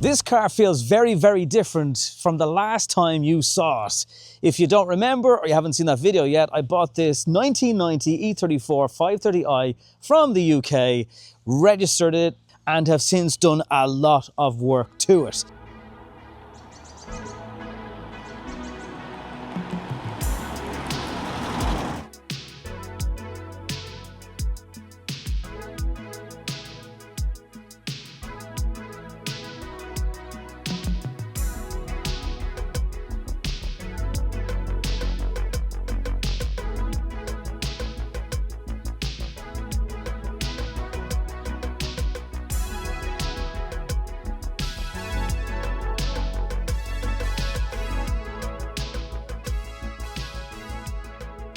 This car feels very, very different from the last time you saw it. If you don't remember or you haven't seen that video yet, I bought this 1990 E34 530i from the UK, registered it, and have since done a lot of work to it.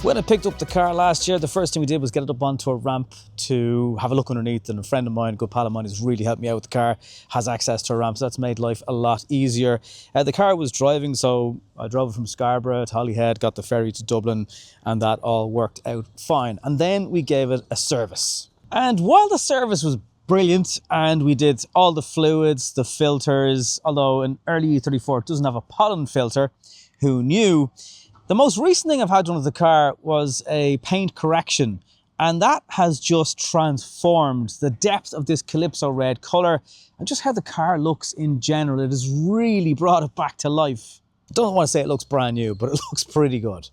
When I picked up the car last year, the first thing we did was get it up onto a ramp to have a look underneath, and a friend of mine, a good pal of mine, has really helped me out with the car, has access to a ramp, so that's made life a lot easier. The car was driving, so I drove it from Scarborough to Holyhead, got the ferry to Dublin, and that all worked out fine. And then we gave it a service. And while the service was brilliant, and we did all the fluids, the filters, although an early E34 doesn't have a pollen filter, who knew? The most recent thing I've had done with the car was a paint correction, and that has just transformed the depth of this Calypso Red colour and just how the car looks in general. It has really brought it back to life. I don't want to say it looks brand new, but it looks pretty good.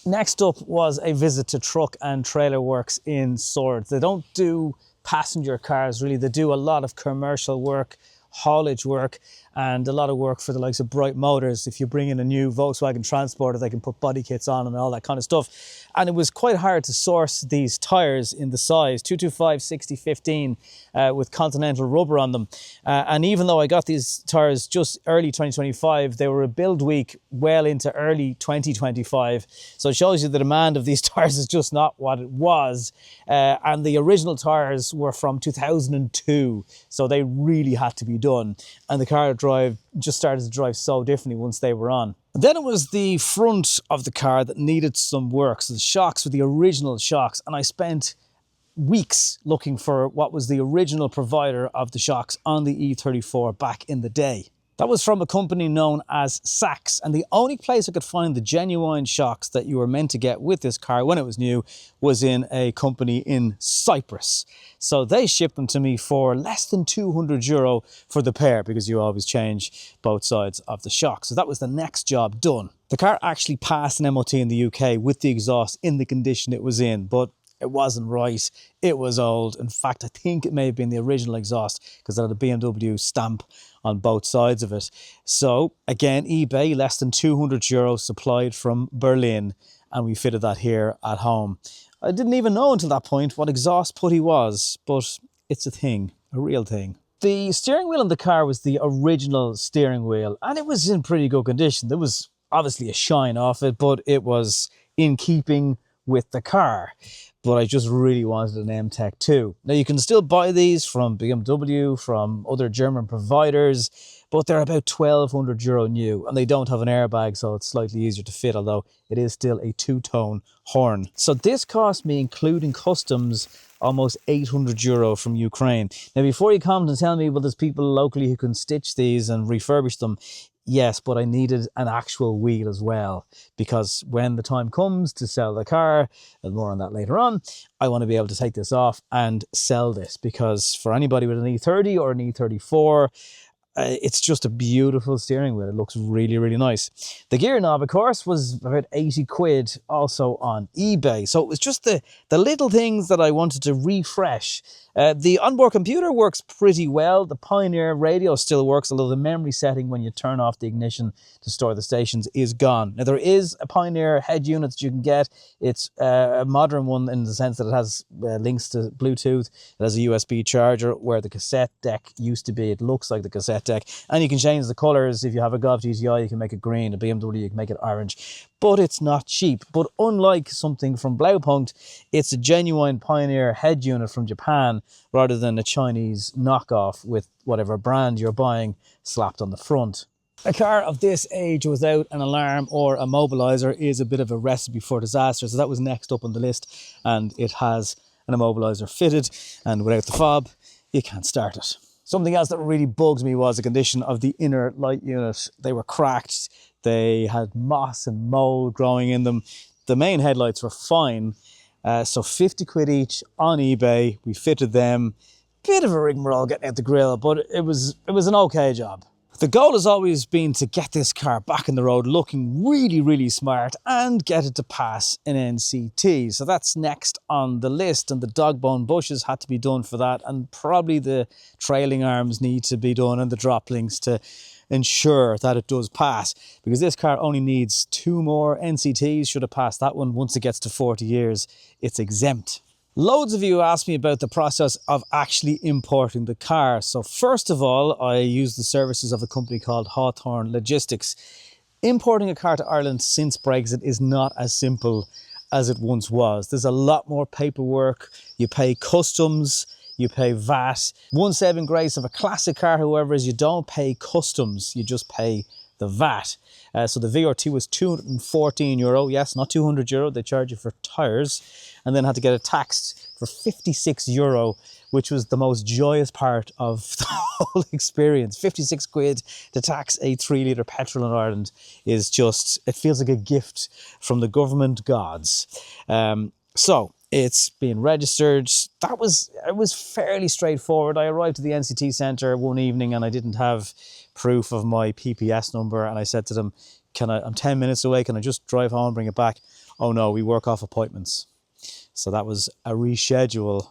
Next up was a visit to Truck and Trailer Works in Swords. They don't do passenger cars really, they do a lot of commercial work, haulage work, and a lot of work for the likes of Bright Motors. If you bring in a new Volkswagen Transporter, they can put body kits on and all that kind of stuff. And it was quite hard to source these tyres in the size 225 60/15 with Continental rubber on them. And even though I got these tyres just early 2025, they were a build week well into early 2025. So it shows you the demand of these tyres is just not what it was. And the original tyres were from 2002, so they really had to be done. And the car just started to drive so differently once they were on. And then it was the front of the car that needed some work. So the shocks were the original shocks, and I spent weeks looking for what was the original provider of the shocks on the E34 back in the day. That was from a company known as Sachs, and the only place I could find the genuine shocks that you were meant to get with this car when it was new was in a company in Cyprus. So they shipped them to me for less than €200 for the pair, because you always change both sides of the shock. So that was the next job done. The car actually passed an MOT in the UK with the exhaust in the condition it was in, but it wasn't right. It was old. In fact, I think it may have been the original exhaust because it had a BMW stamp on both sides of it. So again, eBay, less than €200 supplied from Berlin, and we fitted that here at home. I didn't even know until that point what exhaust putty was, but it's a thing, a real thing. The steering wheel in the car was the original steering wheel, and it was in pretty good condition. There was obviously a shine off it, but it was in keeping with the car. But I just really wanted an M-Tech 2. Now you can still buy these from BMW, from other German providers, but they're about €1,200 new, and they don't have an airbag, so it's slightly easier to fit, although it is still a two-tone horn. So this cost me, including customs, almost €800 from Ukraine. Now before you comment and tell me, well, there's people locally who can stitch these and refurbish them, yes, but I needed an actual wheel as well, because when the time comes to sell the car, and more on that later on, I want to be able to take this off and sell this, because for anybody with an E30 or an E34, it's just a beautiful steering wheel. It looks really, really nice. The gear knob, of course, was about 80 quid also on eBay. So it was just the little things that I wanted to refresh. The onboard computer works pretty well. The Pioneer radio still works, although the memory setting when you turn off the ignition to store the stations is gone. Now there is a Pioneer head unit that you can get. It's a modern one in the sense that it has links to Bluetooth. It has a USB charger where the cassette deck used to be. It looks like the cassette deck, and you can change the colors. If you have a Golf GTI, you can make it green. A BMW, you can make it orange. But it's not cheap. But unlike something from Blaupunkt, it's a genuine Pioneer head unit from Japan rather than a Chinese knockoff with whatever brand you're buying slapped on the front. A car of this age without an alarm or a mobilizer is a bit of a recipe for disaster. So that was next up on the list, and it has an immobilizer fitted, and without the fob, you can't start it. Something else that really bugs me was the condition of the inner light unit. They were cracked. They had moss and mold growing in them. The main headlights were fine. So 50 quid each on eBay. We fitted them. Bit of a rigmarole getting out the grill, but it was an okay job. The goal has always been to get this car back on the road looking really, really smart and get it to pass an NCT. So that's next on the list, and the dog bone bushes had to be done for that, and probably the trailing arms need to be done and the drop links to ensure that it does pass, because this car only needs 2 more NCTs. Should it pass that one, once it gets to 40 years, it's exempt. Loads of you asked me about the process of actually importing the car. So first of all, I use the services of a company called Hawthorne Logistics. Importing a car to Ireland since Brexit is not as simple as it once was. There's a lot more paperwork. You pay customs, you pay VAT. One saving grace of a classic car, however, is you don't pay customs, you just pay the VAT. So the VRT was €214. Yes, not €200. They charge you for tyres, and then had to get it taxed for €56, which was the most joyous part of the whole experience. 56 quid to tax a 3-litre petrol in Ireland is just, it feels like a gift from the government gods. So it's been registered. It was fairly straightforward. I arrived at the NCT centre one evening and I didn't have proof of my PPS number, and I said to them, I'm 10 minutes away, can I just drive home, bring it back? Oh no, we work off appointments. So that was a reschedule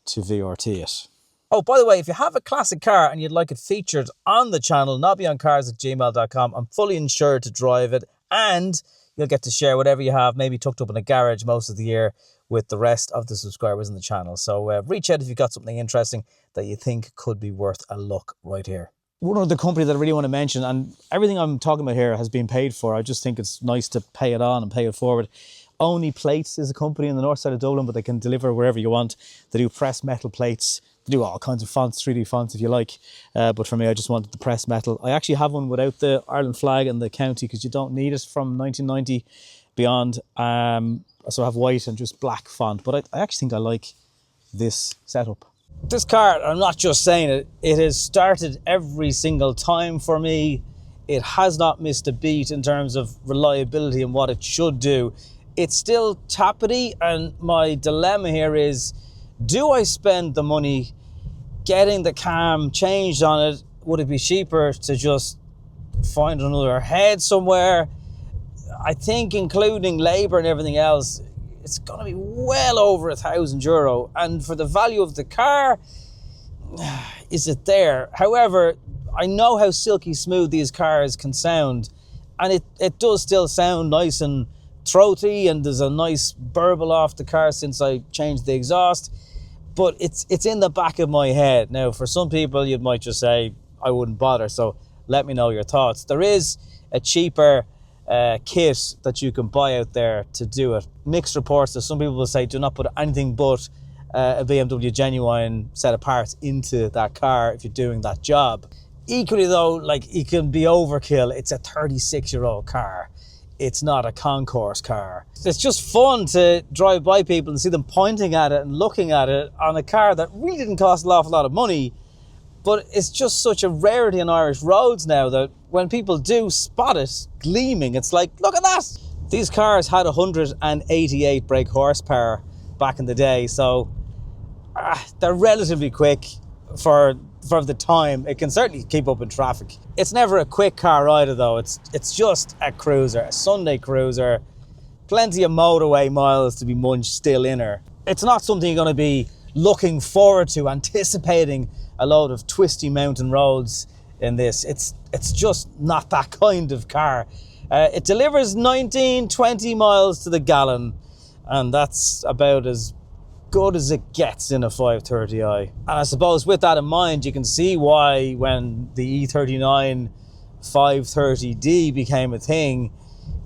to VRT it. Oh, by the way, if you have a classic car and you'd like it featured on the channel, nobbyoncars@gmail.com. I'm fully insured to drive it, and you'll get to share whatever you have, maybe tucked up in a garage most of the year, with the rest of the subscribers in the channel. So reach out if you've got something interesting that you think could be worth a look right here. One other company that I really want to mention, and everything I'm talking about here has been paid for, I just think it's nice to pay it on and pay it forward. Only Plates is a company in the north side of Dublin, but they can deliver wherever you want. They do pressed metal plates. They do all kinds of fonts, 3D fonts if you like. But for me, I just wanted the pressed metal. I actually have one without the Ireland flag and the county because you don't need it from 1990 beyond. So I have white and just black font, but I actually think I like this setup. This car, I'm not just saying it, it has started every single time for me. It has not missed a beat in terms of reliability and what it should do. It's still tappity, and my dilemma here is, do I spend the money getting the cam changed on it? Would it be cheaper to just find another head somewhere? I think including labour and everything else, it's going to be well over €1,000. And for the value of the car, is it there? However, I know how silky smooth these cars can sound, and it does still sound nice and throaty, and there's a nice burble off the car since I changed the exhaust, but it's in the back of my head. Now, for some people, you might just say, I wouldn't bother, so let me know your thoughts. There is a cheaper kit that you can buy out there to do it. Mixed reports that some people will say, do not put anything but a BMW genuine set of parts into that car if you're doing that job. Equally though, like, it can be overkill. It's a 36-year-old car. It's not a concourse car. It's just fun to drive by people and see them pointing at it and looking at it on a car that really didn't cost an awful lot of money, but it's just such a rarity on Irish roads now that when people do spot it gleaming, it's like, look at that! These cars had 188 brake horsepower back in the day, so they're relatively quick for the time. It can certainly keep up in traffic. It's never a quick car either though. It's just a cruiser, a Sunday cruiser. Plenty of motorway miles to be munched still in her. It's not something you're going to be looking forward to, anticipating a load of twisty mountain roads in this. It's just not that kind of car. It delivers 19-20 miles to the gallon, and that's about as good as it gets in a 530i. And I suppose with that in mind, you can see why when the E39 530D became a thing,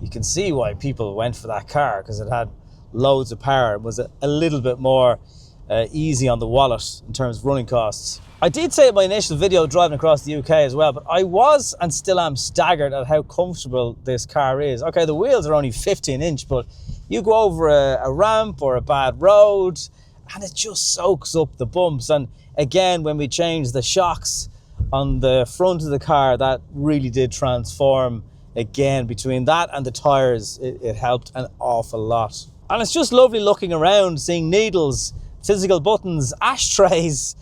you can see why people went for that car, because it had loads of power. It was a little bit more easy on the wallet in terms of running costs. I did say in my initial video driving across the UK as well, but I was and still am staggered at how comfortable this car is. Okay, the wheels are only 15-inch, but you go over a ramp or a bad road and it just soaks up the bumps. And again, when we changed the shocks on the front of the car, that really did transform. Again, between that and the tyres, it helped an awful lot. And it's just lovely looking around, seeing needles, physical buttons, ashtrays,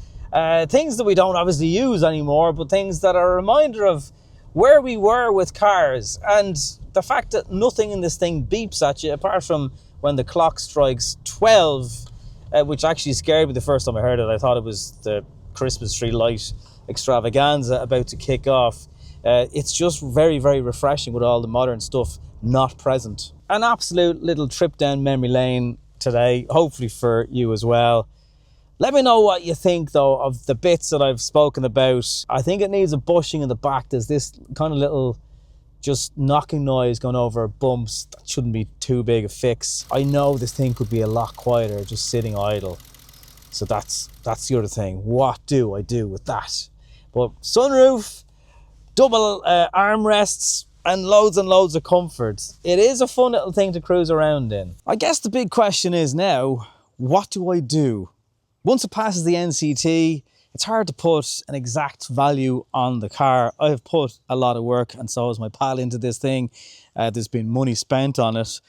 things that we don't obviously use anymore, but things that are a reminder of where we were with cars, and the fact that nothing in this thing beeps at you apart from when the clock strikes 12, which actually scared me the first time I heard it. I thought it was the Christmas tree light extravaganza about to kick off. It's just very, very refreshing with all the modern stuff not present. An absolute little trip down memory lane today, hopefully for you as well. Let me know what you think though of the bits that I've spoken about. I think it needs a bushing in the back. There's this kind of little just knocking noise going over bumps. That shouldn't be too big a fix. I know this thing could be a lot quieter just sitting idle. So that's the other thing. What do I do with that? But sunroof, double armrests, and loads of comfort. It is a fun little thing to cruise around in. I guess the big question is now, what do I do? Once it passes the NCT, it's hard to put an exact value on the car. I have put a lot of work, and so has my pal, into this thing. There's been money spent on it.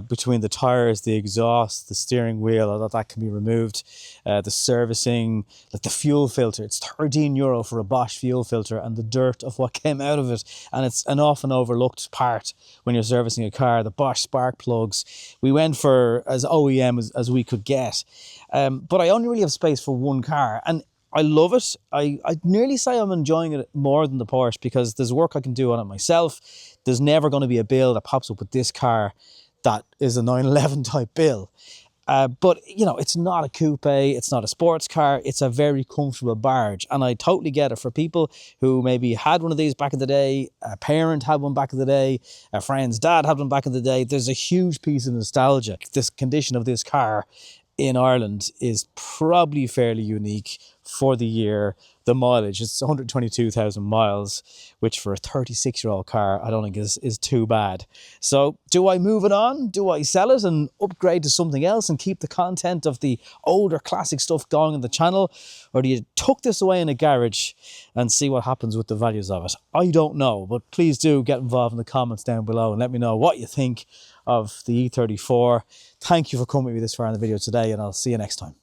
Between the tyres, the exhaust, the steering wheel, that can be removed, the servicing, like the fuel filter. It's €13 for a Bosch fuel filter, and the dirt of what came out of it. And it's an often overlooked part when you're servicing a car. The Bosch spark plugs, we went for as OEM as we could get. But I only really have space for one car, and I love it. I'd nearly say I'm enjoying it more than the Porsche, because there's work I can do on it myself. There's never going to be a bill that pops up with this car that is a 911 type bill. But, you know, it's not a coupe, it's not a sports car, it's a very comfortable barge. And I totally get it for people who maybe had one of these back in the day, a parent had one back in the day, a friend's dad had one back in the day. There's a huge piece of nostalgia. This condition of this car in Ireland is probably fairly unique for the year. The mileage, it's 122,000 miles, which for a 36-year-old car, I don't think is too bad. So do I move it on? Do I sell it and upgrade to something else and keep the content of the older classic stuff going on the channel? Or do you tuck this away in a garage and see what happens with the values of it? I don't know, but please do get involved in the comments down below and let me know what you think of the E34. Thank you for coming with me this far in the video today, and I'll see you next time.